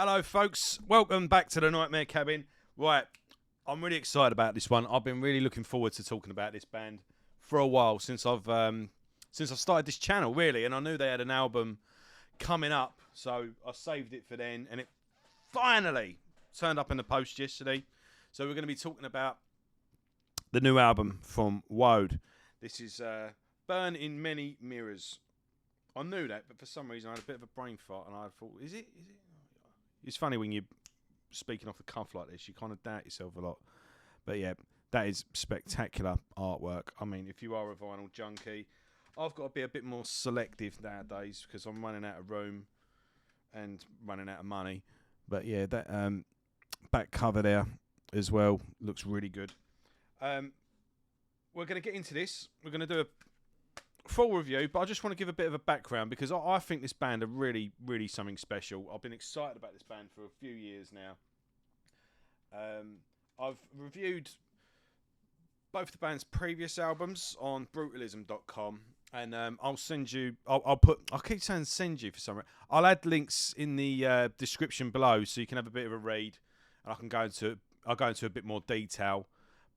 Hello, folks. Welcome back to the Nightmare Cabin. Right, I'm really excited about this one. I've been really looking forward to talking about this band for a while since I've started this channel, really. And I knew they had an album coming up, so I saved it for then, and it finally turned up in the post yesterday. So we're going to be talking about the new album from Wode. This is Burn in Many Mirrors. I knew that, but for some reason I had a bit of a brain fart, and I thought, is it? It's funny when you're speaking off the cuff like this, you kind of doubt yourself a lot. But yeah, that is spectacular artwork. I mean, if you are a vinyl junkie, I've got to be a bit more selective nowadays because I'm running out of room and running out of money. But yeah, that back cover there as well looks really good. We're going to get into this. We're going to do a full review, but I just want to give a bit of a background because I think this band are really, really something special. I've been excited about this band for a few years now. I've reviewed both the band's previous albums on Brutalism.com, and I'll send you. I keep saying send you for some reason. I'll add links in the description below so you can have a bit of a read, and I'll go into a bit more detail,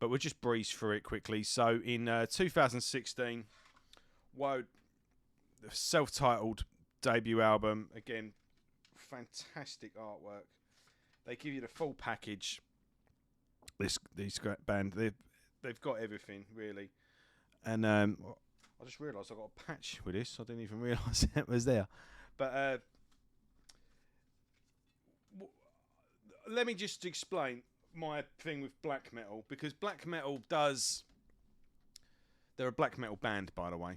but we'll just breeze through it quickly. So in 2016. Wode, the self-titled debut album, again, fantastic artwork. They give you the full package. This band, they've got everything really, and I just realised I got a patch with this. I didn't even realise it was there. But let me just explain my thing with black metal, because black metal does. They're a black metal band, by the way.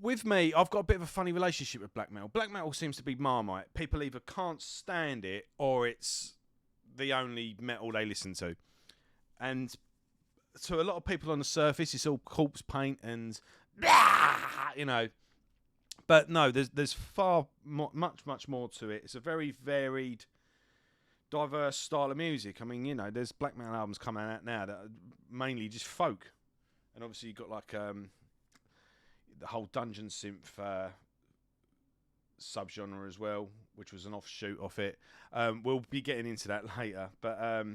With me, I've got a bit of a funny relationship with black metal. Black metal seems to be Marmite. People either can't stand it or it's the only metal they listen to. And to a lot of people on the surface, it's all corpse paint and, you know. But no, there's far much more to it. It's a very varied, diverse style of music. I mean, you know, there's black metal albums coming out now that are mainly just folk, and obviously you've got like the whole dungeon synth subgenre as well, which was an offshoot of it. We'll be getting into that later, but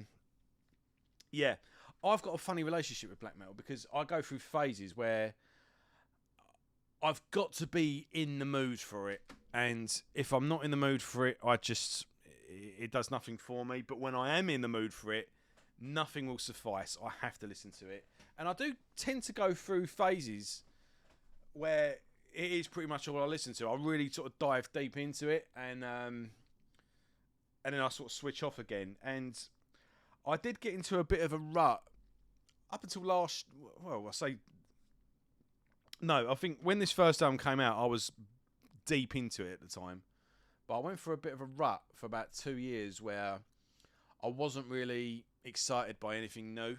yeah, I've got a funny relationship with black metal because I go through phases where I've got to be in the mood for it, and if I'm not in the mood for it, it does nothing for me. But when I am in the mood for it, nothing will suffice. I have to listen to it. And I do tend to go through phases where it is pretty much all I listen to. I really sort of dive deep into it, and then I sort of switch off again. And I did get into a bit of a rut up until I think when this first album came out, I was deep into it at the time. But I went for a bit of a rut for about 2 years where I wasn't really excited by anything new.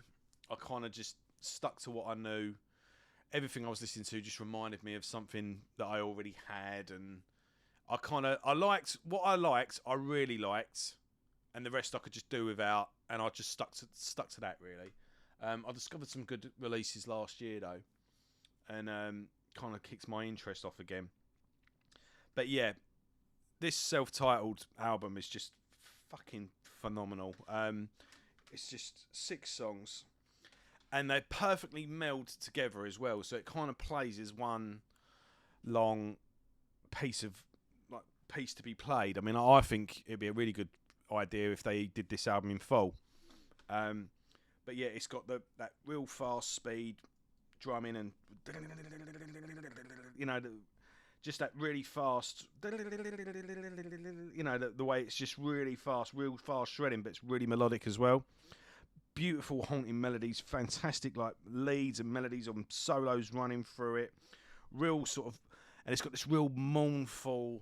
I kind of just stuck to what I knew. Everything I was listening to just reminded me of something that I already had, and I liked what I really liked, and the rest I could just do without, and I just stuck to that really. I discovered some good releases last year though, and kind of kicked my interest off again. But yeah. This self-titled album is just fucking phenomenal. It's just 6 songs, and they perfectly meld together as well. So it kind of plays as one long piece to be played. I mean, I think it'd be a really good idea if they did this album in full. But yeah, it's got that real fast speed drumming and just that really fast, the way it's just really fast, real fast shredding, but it's really melodic as well. Beautiful haunting melodies, fantastic like leads and melodies on solos running through it. Real sort of, and it's got this real mournful,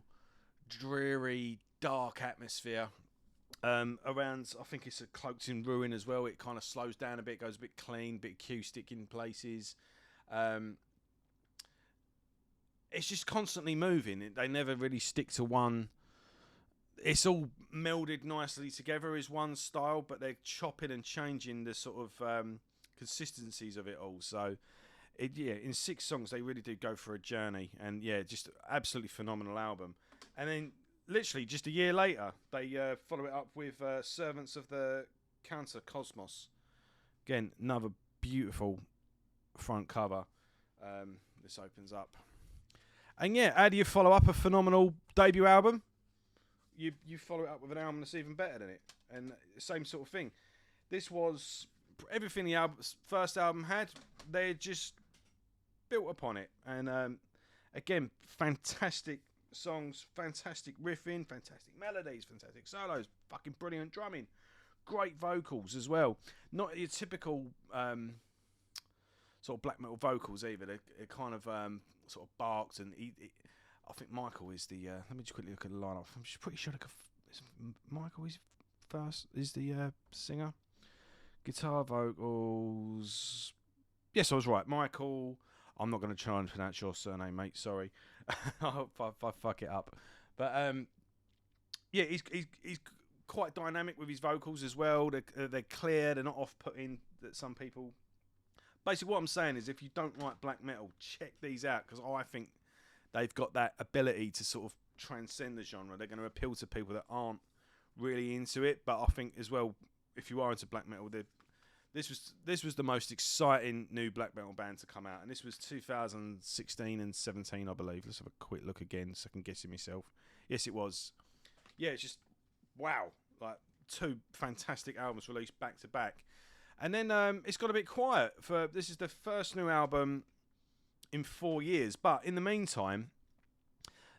dreary, dark atmosphere. Around, I think it's a Cloaked in Ruin as well. It kind of slows down a bit, goes a bit clean, a bit acoustic in places. It's just constantly moving. They never really stick to one. It's all melded nicely together as one style, but they're chopping and changing the sort of consistencies of it all. So, in 6 songs, they really do go for a journey. And yeah, just absolutely phenomenal album. And then literally just a year later, they follow it up with Servants of the Counter Cosmos. Again, another beautiful front cover. This opens up. And yeah, how do you follow up a phenomenal debut album? You follow it up with an album that's even better than it. And same sort of thing. This was everything the first album had. They just built upon it. And again, fantastic songs, fantastic riffing, fantastic melodies, fantastic solos, fucking brilliant drumming, great vocals as well. Not your typical sort of black metal vocals either. They're kind of sort of barked, and I think Michael is the. Let me just quickly look at the lineup. I'm just pretty sure Michael is first. Is the singer, guitar, vocals. Yes, I was right. Michael. I'm not going to try and pronounce your surname, mate. Sorry, I hope I fuck it up. But yeah, he's quite dynamic with his vocals as well. They're clear. They're not off-putting. That some people. Basically, what I'm saying is, if you don't like black metal, check these out, because I think they've got that ability to sort of transcend the genre. They're going to appeal to people that aren't really into it. But I think as well, if you are into black metal, this was the most exciting new black metal band to come out, and this was 2016 and 17, I believe. Let's have a quick look again, so I can guess it myself. Yes, it was. Yeah, it's just wow, like 2 fantastic albums released back to back. And then it's got a bit quiet. This is the first new album in 4 years. But in the meantime,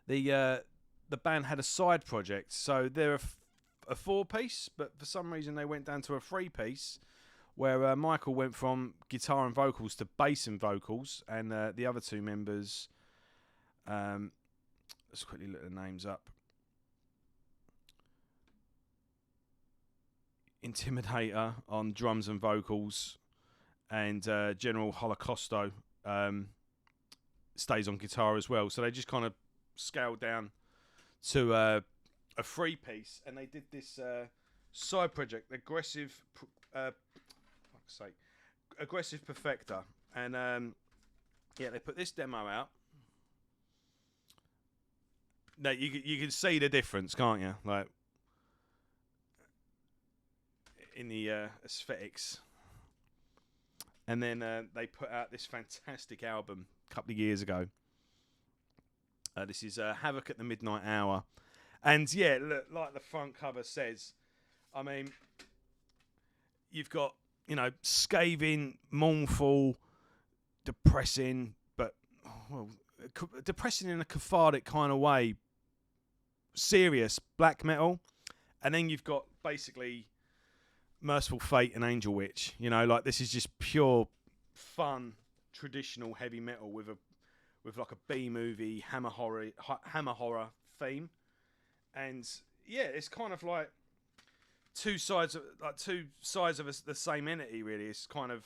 the band had a side project. So they're a 4-piece, but for some reason they went down to a 3-piece, where Michael went from guitar and vocals to bass and vocals, and the other 2 members. Let's quickly look the names up. Intimidator on drums and vocals, and General Holocausto stays on guitar as well. So they just kind of scaled down to a 3-piece, and they did this side project, Aggressive Perfecta, and yeah, they put this demo out. Now you can see the difference, can't you? Like, in the aesthetics. And then they put out this fantastic album a couple of years ago. This is Havoc at the Midnight Hour. And yeah, look, like the front cover says, I mean, you've got, scathing, mournful, depressing, but, well, depressing in a cathartic kind of way, serious black metal. And then you've got basically Merciful Fate and Angel Witch. Like, this is just pure fun traditional heavy metal with like a B-movie hammer horror theme. And yeah, it's kind of like two sides of the same entity, really. It's kind of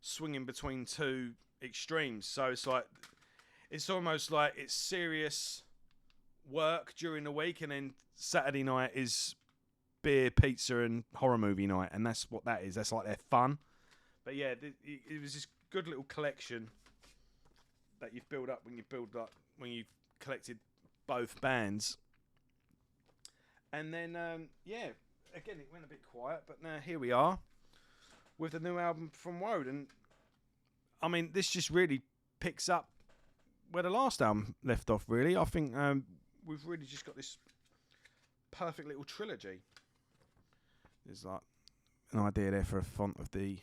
swinging between 2 extremes. So it's almost like it's serious work during the week, and then Saturday night is beer, pizza, and horror movie night, and that's what that is. That's like their fun. But yeah, it was this good little collection that you've built up when you've collected both bands. And then yeah, again, it went a bit quiet, but now here we are with the new album from Wode, and I mean, this just really picks up where the last album left off. Really, I think we've really just got this perfect little trilogy. There's like an idea there for a font of the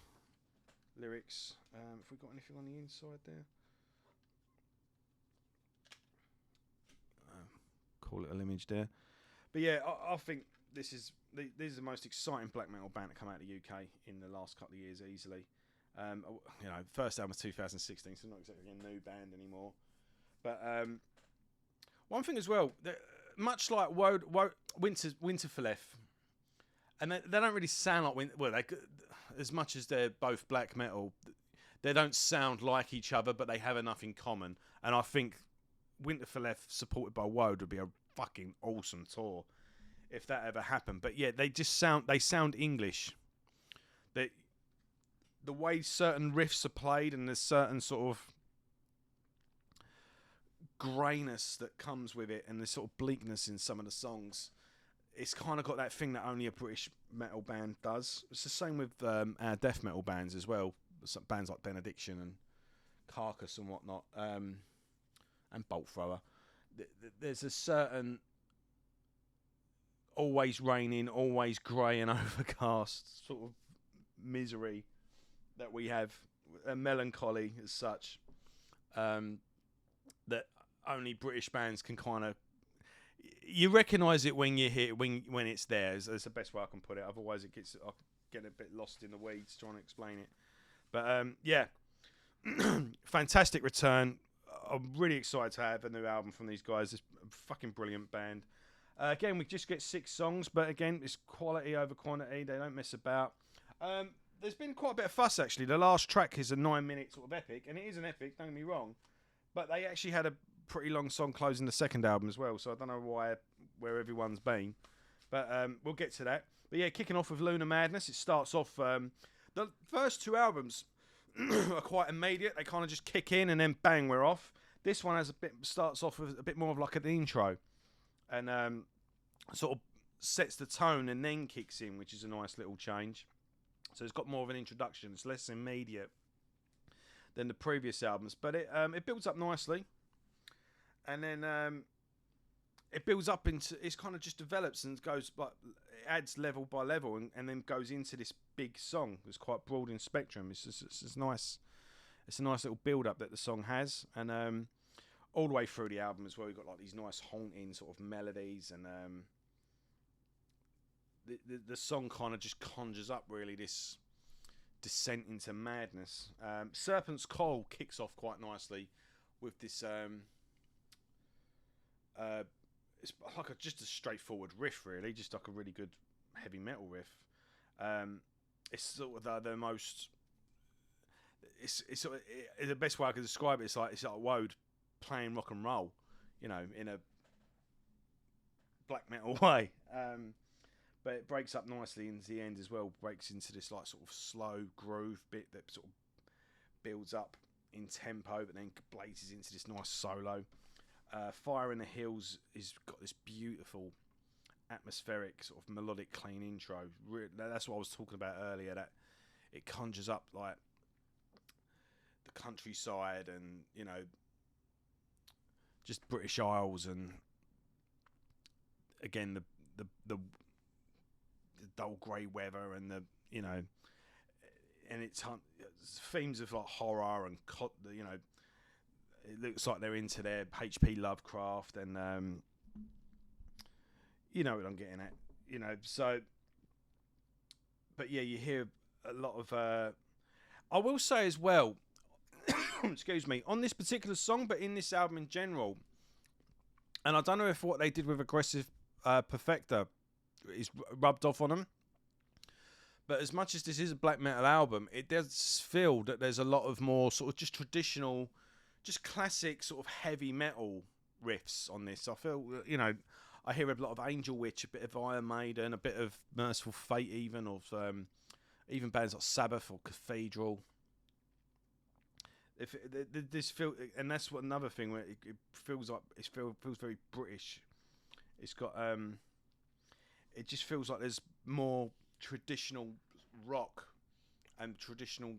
lyrics. If we got anything on the inside there, cool little image there. But yeah, I think this is the most exciting black metal band to come out of the UK in the last couple of years, easily. First album was 2016, so not exactly a new band anymore. But one thing as well, much like Winterfelleth, and they don't really sound like as much as they're both black metal, they don't sound like each other, but they have enough in common. And I think Winterfelleth supported by Wode would be a fucking awesome tour if that ever happened. But yeah, they sound English. The way certain riffs are played, and there's certain sort of greyness that comes with it and the sort of bleakness in some of the songs. It's kind of got that thing that only a British metal band does. It's the same with our death metal bands as well. Some bands like Benediction and Carcass and whatnot, and Bolt Thrower. There's a certain always raining, always grey and overcast sort of misery that we have, a melancholy as such, that only British bands can kind of. You recognise it when you hear when it's there. That's the best way I can put it. Otherwise, I get a bit lost in the weeds trying to explain it. But yeah, fantastic return. I'm really excited to have a new album from these guys. This fucking brilliant band. Again, we just get 6 songs, but again, it's quality over quantity. They don't mess about. There's been quite a bit of fuss, actually. The last track is a 9-minute sort of epic, and it is an epic, don't get me wrong. But they actually had a pretty long song closing the second album as well, so I don't know where everyone's been. But we'll get to that. But yeah, kicking off with Lunar Madness, it starts off... the first 2 albums are quite immediate. They kind of just kick in and then bang, we're off. This one starts off with a bit more of like an intro, and sort of sets the tone and then kicks in, which is a nice little change. So it's got more of an introduction. It's less immediate than the previous albums, but it builds up nicely, and then it builds up into, it's kind of just develops and goes, like, it adds level by level, and then goes into this big song. It's quite broad in spectrum. It's nice. It's a nice little build up that the song has, and all the way through the album as well, you've got like these nice haunting sort of melodies, and the song kind of just conjures up really this descent into madness. Serpent's Coil kicks off quite nicely with this. It's like just a straightforward riff, really, just like a really good heavy metal riff. It's sort of the most. It's sort of, the best way I can describe it. It's like Wode playing rock and roll, in a black metal way. But it breaks up nicely into the end as well. Breaks into this like sort of slow groove bit that sort of builds up in tempo, but then blazes into this nice solo. Fire in the Hills has got this beautiful atmospheric sort of melodic clean intro. That's what I was talking about earlier, that it conjures up like the countryside and just British Isles, and again the dull grey weather, and and it's themes of like horror and it looks like they're into their H.P. Lovecraft, and you know what I'm getting at, so. But yeah, you hear a lot of. I will say as well, excuse me, on this particular song, but in this album in general, and I don't know if what they did with Aggressive Perfecta is rubbed off on them, but as much as this is a black metal album, it does feel that there's a lot of more sort of just traditional, just classic sort of heavy metal riffs on this. I feel, I hear a lot of Angel Witch, a bit of Iron Maiden, a bit of Merciful Fate, even of even bands like Sabbath or Cathedral. If this feel, and that's what another thing where it feels like feels very British. It's got it just feels like there's more traditional rock and traditional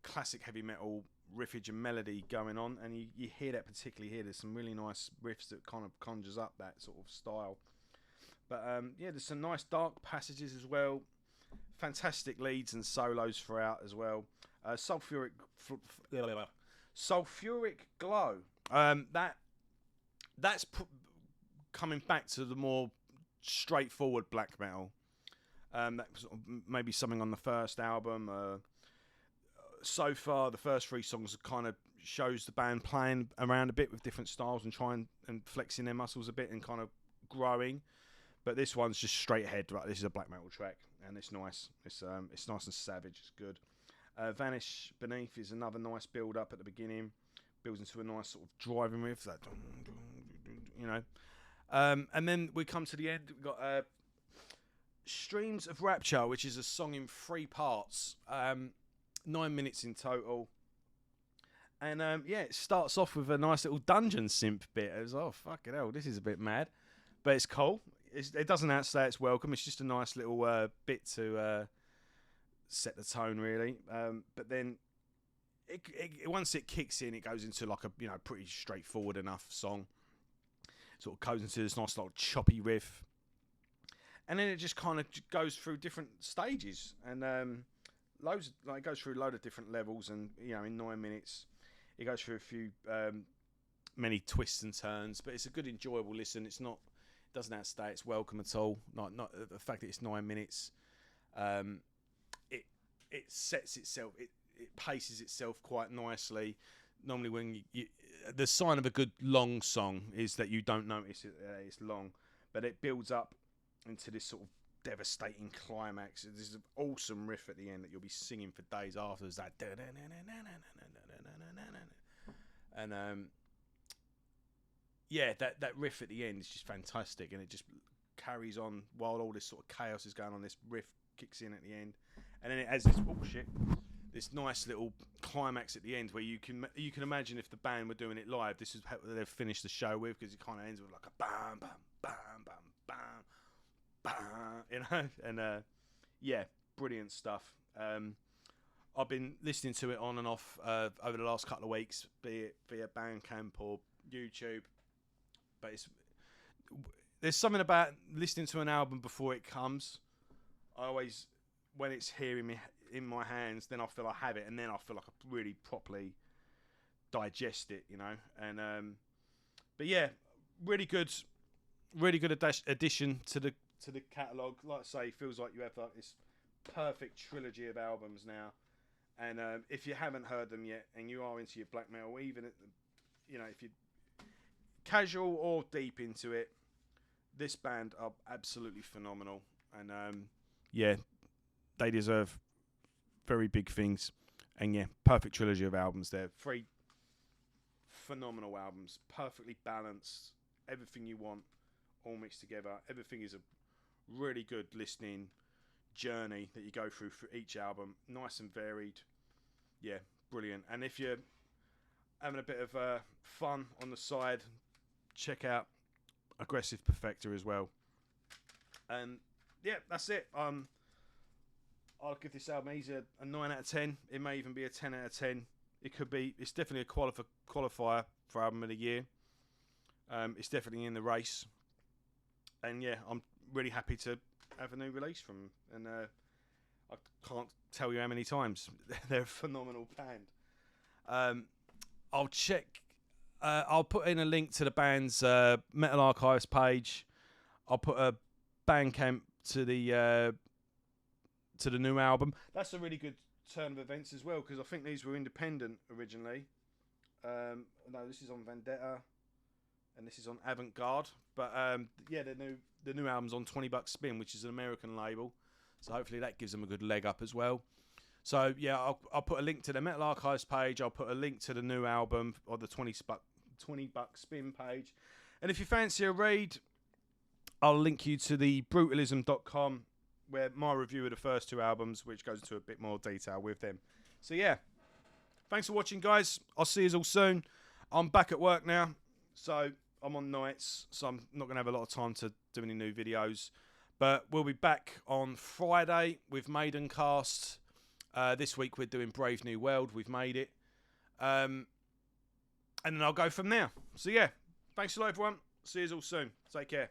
classic heavy metal riffage and melody going on, and you hear that particularly here. There's some really nice riffs that kind of conjures up that sort of style. But yeah, there's some nice dark passages as well. Fantastic leads and solos throughout as well. Sulfuric Glow. That's coming back to the more straightforward black metal. That sort of maybe something on the first album. So far, the first 3 songs kind of shows the band playing around a bit with different styles and trying and flexing their muscles a bit and kind of growing. But this one's just straight ahead. Right, this is a black metal track, and it's nice. It's nice and savage. It's good. Vanish Beneath is another nice build up at the beginning. Builds into a nice sort of driving riff, that and then we come to the end. We've got Streams of Rapture, which is a song in 3 parts. 9 minutes in total, And yeah, it starts off with a nice little dungeon synth bit. It was, oh, fucking hell, this is a bit mad. But it's cool. It doesn't outstay its welcome. It's just a nice little bit to set the tone, really. But then once it kicks in, it goes into like a pretty straightforward enough song. Sort of goes into this nice little choppy riff. And then it just kind of goes through different stages. And it goes through a load of different levels. And, in 9 minutes... It goes through a few many twists and turns, but it's a good, enjoyable listen. It doesn't outstay its welcome at all. Not the fact that it's 9 minutes. It sets itself. It paces itself quite nicely. Normally, when the sign of a good long song is that you don't notice it's long, but it builds up into this sort of devastating climax. There's an awesome riff at the end that you'll be singing for days after. There's that. And that riff at the end is just fantastic, and it just carries on while all this sort of chaos is going on. This riff kicks in at the end, and then it has this nice little climax at the end where you can imagine if the band were doing it live, this is how they've finished the show with, because it kind of ends with like a bam bam bam bam bam bam, and brilliant stuff. I've been listening to it on and off over the last couple of weeks, be it via Bandcamp or YouTube. But there's something about listening to an album before it comes. I always, when it's here in my hands, then I feel I have it, and then I feel like I really properly digest it, And but yeah, really good addition to the catalogue. Like I say, it feels like you have like this perfect trilogy of albums now. And if you haven't heard them yet, and you are into your black metal, even if you're casual or deep into it, this band are absolutely phenomenal. And they deserve very big things. And yeah, perfect trilogy of albums there. 3 phenomenal albums, perfectly balanced, everything you want, all mixed together. Everything is a really good listening journey that you go through for each album, nice and varied. Yeah, brilliant. And if you're having a bit of fun on the side, check out Aggressive Perfector as well. And yeah, that's it. I'll give this album easy a 9 out of 10. It may even be a 10 out of 10. It's definitely a qualifier for album of the year. It's definitely in the race. And yeah, I'm really happy to have a new release from them. And I can't tell you how many times. They're a phenomenal band. I'll check. I'll put in a link to the band's Metal Archives page. I'll put a Bandcamp to the new album. That's a really good turn of events as well, because I think these were independent originally. No, this is on Vendetta, and this is on Avant Garde. But yeah, the new album's on 20 Bucks Spin, which is an American label. So hopefully that gives them a good leg up as well. So yeah, I'll put a link to the Metal Archives page. I'll put a link to the new album or the 20 Bucks Spin page. And if you fancy a read, I'll link you to the Brutalism.com, where my review of the first 2 albums, which goes into a bit more detail with them. So yeah, thanks for watching, guys. I'll see you all soon. I'm back at work now, so I'm on nights, so I'm not going to have a lot of time to do any new videos. But we'll be back on Friday with Maidencast. This week we're doing Brave New World. We've made it. And then I'll go from there. So yeah, thanks a lot, everyone. See you all soon. Take care.